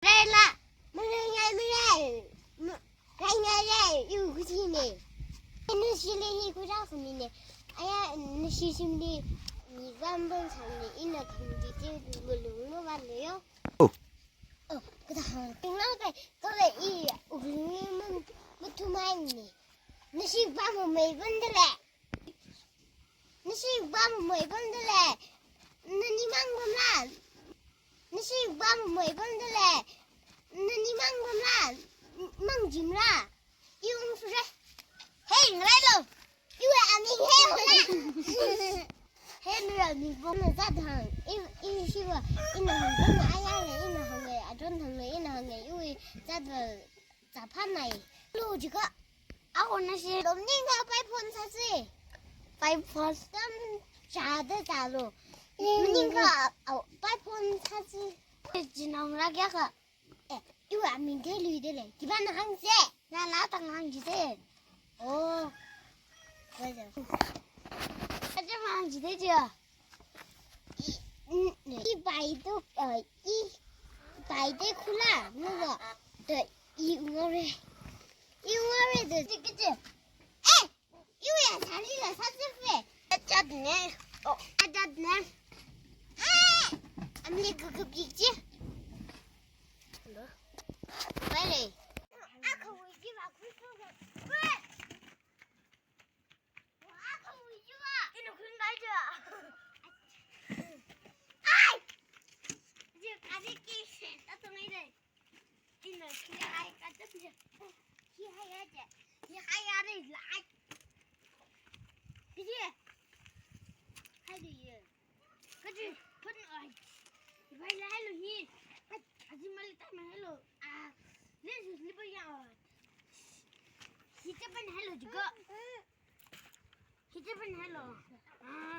đây là cái ngày đây yêu cái gì nè nó xí lên hi cái rau gì nè ai nó xí xí đi 이거 한번 살리 이나 강지지 물로 말래요. 그다음 땡나게 그래 이 우리는 무투마니 너시 밤은 뭐 입은들래 너시 밤은 뭐 입은들래 너니 망고만 너시 밤은 뭐 입은들래 너니 망고만 망짐라 이용수래 헤이 그래도 이거 아니 해요 해누라 니보는 사탕 이 시와 이는 한번 아야래 이는 한게 아전 한게 이는 한게 이위 자들 자판나이 로지가 아고나시 넘닝가 파이폰 사지 파이폰 쌈 자데 자로 넘닝가 파이폰 사지 지나오라게가 이거 안 민들리들래 기반 항세 나 나당 항지세 오 맞아 하지만 지대죠. 이 바이도 이 바이데 콜라 누가 이 웅어레 그치? 에 이거야 자리가 사슬페 짜네 짜네 아니 그거 비지? 빨리 아까 우지 마 굴소가 왜? 이놈 그런 거 알죠? 아이! 지금 가지기 따뜻해. 이놈 그냥 아예 까뜻해. 희하야지. 희하야를 라이. 그지? 하지. 그지? 그지? 이빨 할로 히. 하지 말리 따면 할로. 아, 레스 리버야. 시작은 할로 지금. 시작은 할로. 아.